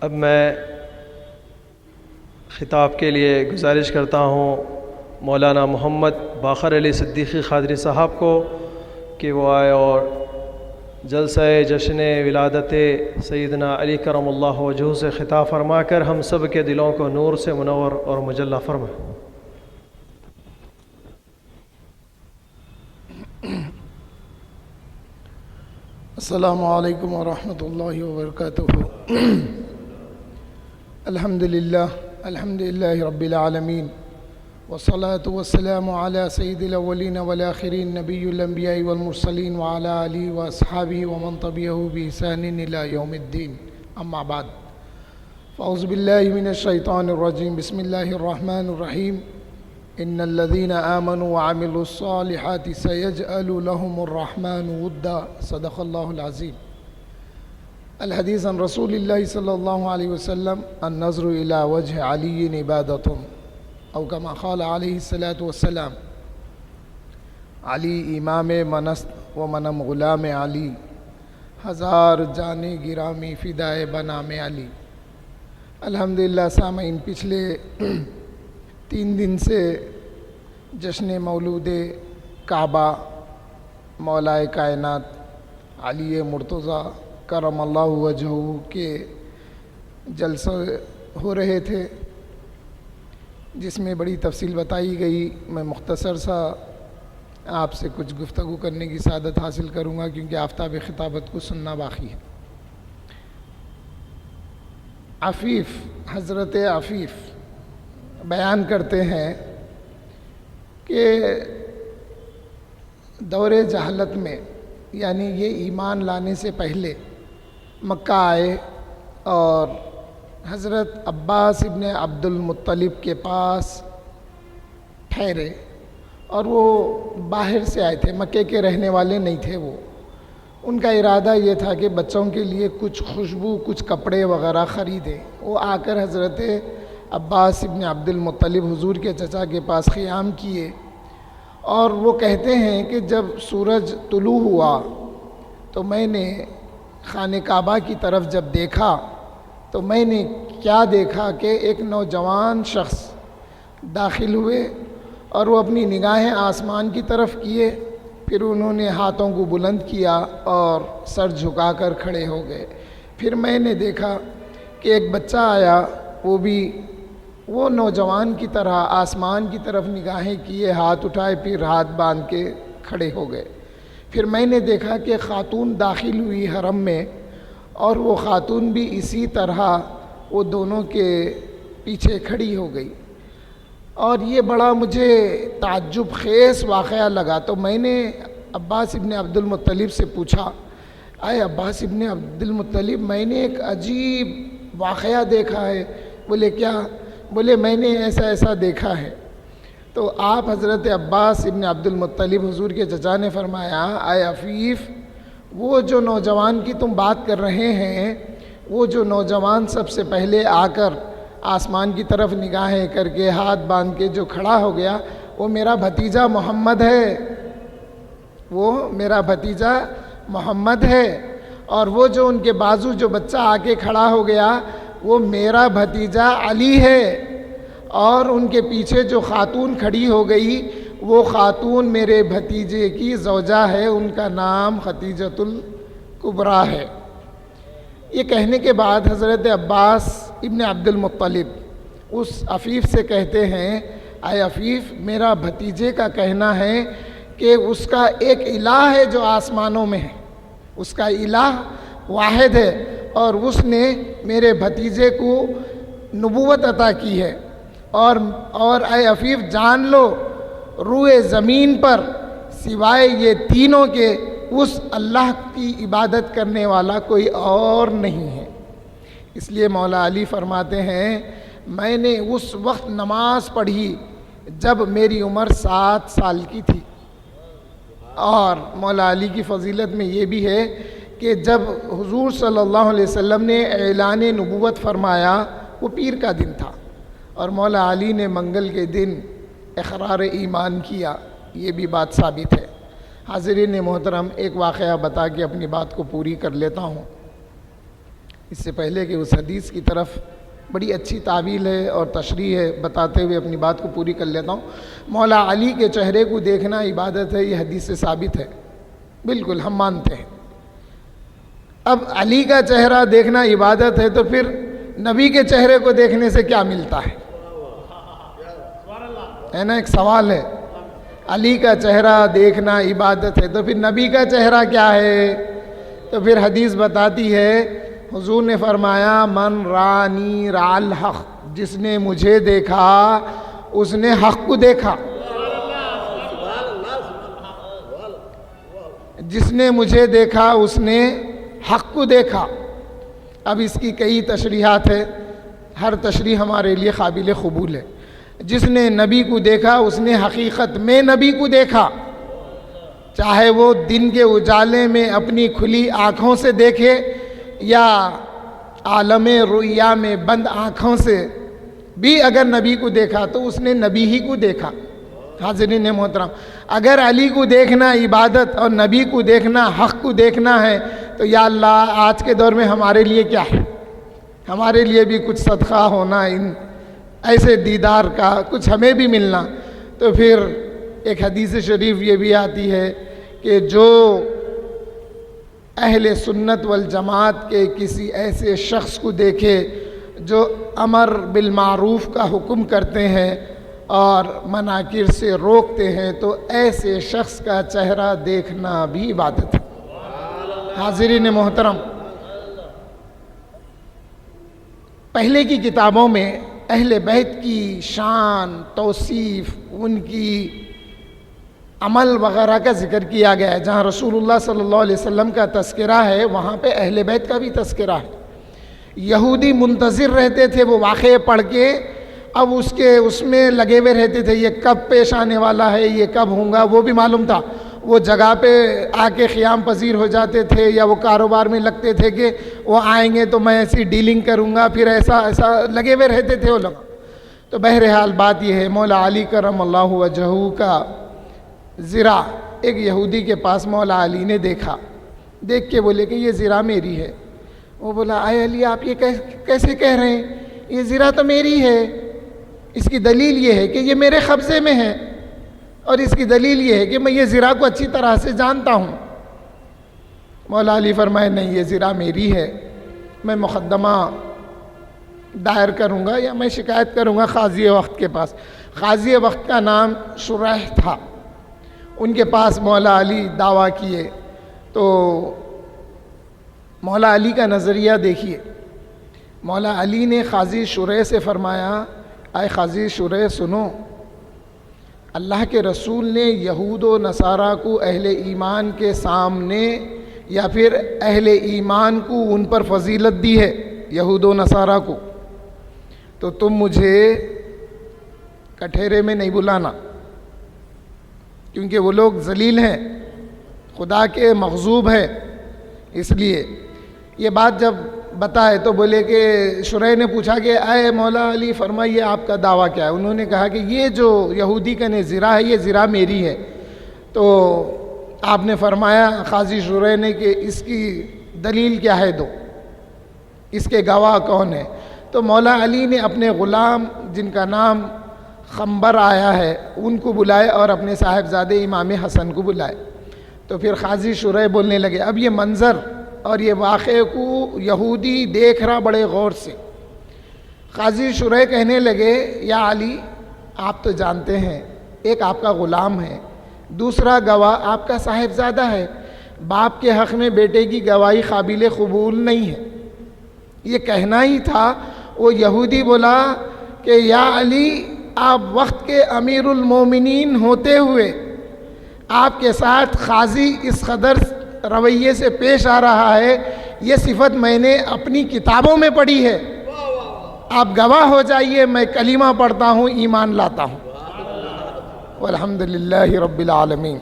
اب میں خطاب کے لیے گزارش کرتا ہوں مولانا محمد باقر علی صدیقی قادری صاحب کو کہ وہ آئے اور جلسہ جشن ولادت سیدنا علی کرم اللہ وجہہ سے خطاب فرما کر ہم سب کے دلوں کو نور سے منور اور مجلہ فرمائے۔ السلام علیکم ورحمۃ اللہ وبرکاتہ۔ الحمدللہ رب العالمین والصلاة والسلام علی سید الاولین والآخرین نبی الانبیاء والمرسلین وعلی آلہ واصحابہ ومن تبعہ بإحسان الی یوم الدین، اما بعد فاعوذ باللہ من الشیطان الرجیم، بسم اللہ الرحمن الرحیم۔ ان الذين آمنوا وعملوا الصالحات سيجعل لهم الرحمن ودا، صدق اللہ العظیم۔ الحدیث عن رسول اللہ صلی اللہ علیہ وسلم النظر الى وجہ علی عبادۃ، او کما قال علیہ الصلاۃ والسلام۔ علی امام منست و منم غلام علی، ہزار جانے گرامی فدائے بنام علی۔ الحمدللہ سامعین، پچھلے 3 دن سے جشن مولود کعبہ مولائے کائنات علی مرتضیٰ کرم اللہ وجہہ کے جلسے ہو رہے تھے، جس میں بڑی تفصیل بتائی گئی۔ میں مختصر سا آپ سے کچھ گفتگو کرنے کی سعادت حاصل کروں گا، کیونکہ آفتاب خطابت کو سننا باقی ہے۔ عفیف، حضرت عفیف بیان کرتے ہیں کہ دور جہالت میں، یعنی یہ ایمان لانے سے پہلے مکہ آئے اور حضرت عباس ابن عبد المطلب کے پاس ٹھہرے، اور وہ باہر سے آئے تھے، مکے کے رہنے والے نہیں تھے۔ وہ ان کا ارادہ یہ تھا کہ بچوں کے لیے کچھ خوشبو، کچھ کپڑے وغیرہ خریدیں۔ وہ آ کر حضرت عباس ابن عبد المطلب حضور کے چچا کے پاس قیام کیے، اور وہ کہتے ہیں کہ جب سورج طلوع ہوا تو میں نے خانہ کعبہ کی طرف جب دیکھا تو میں نے کیا دیکھا کہ ایک نوجوان شخص داخل ہوئے، اور وہ اپنی نگاہیں آسمان کی طرف کیے، پھر انہوں نے ہاتھوں کو بلند کیا اور سر جھکا کر کھڑے ہو گئے۔ پھر میں نے دیکھا کہ ایک بچہ آیا، وہ نوجوان کی طرح آسمان کی طرف نگاہیں کیے، ہاتھ اٹھائے، پھر ہاتھ باندھ کے کھڑے ہو گئے۔ پھر میں نے دیکھا کہ خاتون داخل ہوئی حرم میں، اور وہ خاتون بھی اسی طرح وہ دونوں کے پیچھے کھڑی ہو گئی، اور یہ بڑا مجھے تعجب خیز واقعہ لگا۔ تو میں نے عباس ابن عبد المطلب سے پوچھا، اے عباس ابن عبد المطلب، میں نے ایک عجیب واقعہ دیکھا ہے۔ بولے کیا؟ بولے میں نے ایسا ایسا دیکھا ہے۔ تو آپ حضرت عباس ابن عبد المطلب حضور کے چچا نے فرمایا، اے عفیف، وہ جو نوجوان کی تم بات کر رہے ہیں، وہ جو نوجوان سب سے پہلے آ کر آسمان کی طرف نگاہیں کر کے ہاتھ باندھ کے جو کھڑا ہو گیا، وہ میرا بھتیجا محمد ہے، وہ میرا بھتیجا محمد ہے۔ اور وہ جو ان کے بازو جو بچہ آ کے کھڑا ہو گیا، وہ میرا بھتیجا علی ہے۔ اور ان کے پیچھے جو خاتون کھڑی ہو گئی، وہ خاتون میرے بھتیجے کی زوجہ ہے، ان کا نام خدیجۃ الکبریٰ ہے۔ یہ کہنے کے بعد حضرت عباس ابن عبد المطلب اس عفیف سے کہتے ہیں، اے عفیف، میرا بھتیجے کا کہنا ہے کہ اس کا ایک الہ ہے جو آسمانوں میں ہے، اس کا الہ واحد ہے، اور اس نے میرے بھتیجے کو نبوت عطا کی ہے۔ اور اے عفیف، جان لو، روئے زمین پر سوائے یہ تینوں کے اس اللہ کی عبادت کرنے والا کوئی اور نہیں ہے۔ اس لیے مولا علی فرماتے ہیں، میں نے اس وقت نماز پڑھی جب میری عمر 7 سال کی تھی۔ اور مولا علی کی فضیلت میں یہ بھی ہے کہ جب حضور صلی اللہ علیہ وسلم نے اعلان نبوت فرمایا، وہ پیر کا دن تھا، اور مولا علی نے منگل کے دن اقرار ایمان کیا، یہ بھی بات ثابت ہے۔ حاضرین محترم، ایک واقعہ بتا کے اپنی بات کو پوری کر لیتا ہوں۔ اس سے پہلے کہ اس حدیث کی طرف بڑی اچھی تعویل ہے اور تشریح ہے بتاتے ہوئے اپنی بات کو پوری کر لیتا ہوں. مولا علی کے چہرے کو دیکھنا عبادت ہے، یہ حدیث سے ثابت ہے، بالکل ہم مانتے ہیں. اب علی کا چہرہ دیکھنا عبادت ہے تو پھر نبی کے چہرے کو دیکھنے سے کیا ملتا ہے نا؟ ایک سوال ہے. علی کا چہرہ دیکھنا عبادت ہے تو پھر نبی کا چہرہ کیا ہے؟ تو پھر حدیث بتاتی ہے، حضور نے فرمایا من رانی را الحق، جس نے مجھے دیکھا اس نے حق کو دیکھا. جس نے مجھے دیکھا اس نے حق کو دیکھا. اب اس کی کئی تشریحات ہے، ہر تشریح ہمارے لیے قابل قبول ہے. جس نے نبی کو دیکھا اس نے حقیقت میں نبی کو دیکھا، چاہے وہ دن کے اجالے میں اپنی کھلی آنکھوں سے دیکھے یا عالم رؤیا میں بند آنکھوں سے بھی اگر نبی کو دیکھا تو اس نے نبی ہی کو دیکھا. حاضرین محترم، اگر علی کو دیکھنا عبادت اور نبی کو دیکھنا حق کو دیکھنا ہے تو یا اللہ آج کے دور میں ہمارے لیے کیا ہے؟ ہمارے لیے بھی کچھ صدقہ ہونا، ان ایسے دیدار کا کچھ ہمیں بھی ملنا. تو پھر ایک حدیث شریف یہ بھی آتی ہے کہ جو اہل سنت والجماعت کے کسی ایسے شخص کو دیکھے جو امر بالمعروف کا حکم کرتے ہیں اور مناکر سے روکتے ہیں تو ایسے شخص کا چہرہ دیکھنا بھی عبادت ہے. حاضرین محترم، پہلے کی کتابوں میں اہل بیت کی شان، توصیف، ان کی عمل وغیرہ کا ذکر کیا گیا ہے. جہاں رسول اللہ صلی اللہ علیہ وسلم کا تذکرہ ہے وہاں پہ اہل بیت کا بھی تذکرہ ہے. یہودی منتظر رہتے تھے وہ واقعے پڑھ کے، اب اس میں لگے ہوئے رہتے تھے یہ کب پیش آنے والا ہے، یہ کب ہوگا. وہ بھی معلوم تھا، وہ جگہ پہ آ کے قیام پذیر ہو جاتے تھے یا وہ کاروبار میں لگتے تھے کہ وہ آئیں گے تو میں ایسی ڈیلنگ کروں گا، پھر ایسا لگے ہوئے رہتے تھے وہ لوگ. تو بہرحال بات یہ ہے، مولا علی کرم اللہ وجہہ کا زرہ ایک یہودی کے پاس مولا علی نے دیکھا. دیکھ کے بولے کہ یہ زرہ میری ہے. وہ بولا اے علی آپ یہ کیسے کہہ رہے ہیں؟ یہ زرہ تو میری ہے. اس کی دلیل یہ ہے کہ یہ میرے قبضے میں ہے، اور اس کی دلیل یہ ہے کہ میں یہ زرہ کو اچھی طرح سے جانتا ہوں. مولا علی فرمائے نہیں، یہ زرہ میری ہے، میں مقدمہ دائر کروں گا یا میں شکایت کروں گا قاضی وقت کے پاس. قاضی وقت کا نام شریح تھا. ان کے پاس مولا علی دعویٰ کیے تو مولا علی کا نظریہ دیکھیے. مولا علی نے قاضی شریح سے فرمایا اے قاضی شریح سنو، اللہ کے رسول نے یہود و نصارہ کو اہل ایمان کے سامنے یا پھر اہل ایمان کو ان پر فضیلت دی ہے، یہود و نصارہ کو. تو تم مجھے کٹہرے میں نہیں بلانا، کیونکہ وہ لوگ ذلیل ہیں، خدا کے مغضوب ہیں. اس لیے یہ بات جب بتائے تو بولے کہ شریح نے پوچھا کہ اے مولا علی فرمائیے آپ کا دعویٰ کیا ہے؟ انہوں نے کہا کہ یہ جو یہودی کا زرہ ہے یہ زرہ میری ہے. تو آپ نے فرمایا قاضی شریح نے کہ اس کی دلیل کیا ہے، دو، اس کے گواہ کون ہے؟ تو مولا علی نے اپنے غلام جن کا نام خنبر آیا ہے ان کو بلائے اور اپنے صاحبزادے امام حسن کو بلائے. تو پھر قاضی شریح بولنے لگے. اب یہ منظر اور یہ واقعے کو یہودی دیکھ رہا بڑے غور سے. قاضی شریح کہنے لگے یا علی آپ تو جانتے ہیں ایک آپ کا غلام ہے، دوسرا گواہ آپ کا صاحبزادہ ہے، باپ کے حق میں بیٹے کی گواہی قابل قبول نہیں ہے. یہ کہنا ہی تھا. وہ یہودی بولا کہ یا علی آپ وقت کے امیر المومنین ہوتے ہوئے آپ کے ساتھ قاضی اس قدر رویے سے پیش آ رہا ہے، یہ صفت میں نے اپنی کتابوں میں پڑھی ہے. آپ گواہ ہو جائیے، میں کلمہ پڑھتا ہوں، ایمان لاتا ہوں. والحمدللہ رب العالمین.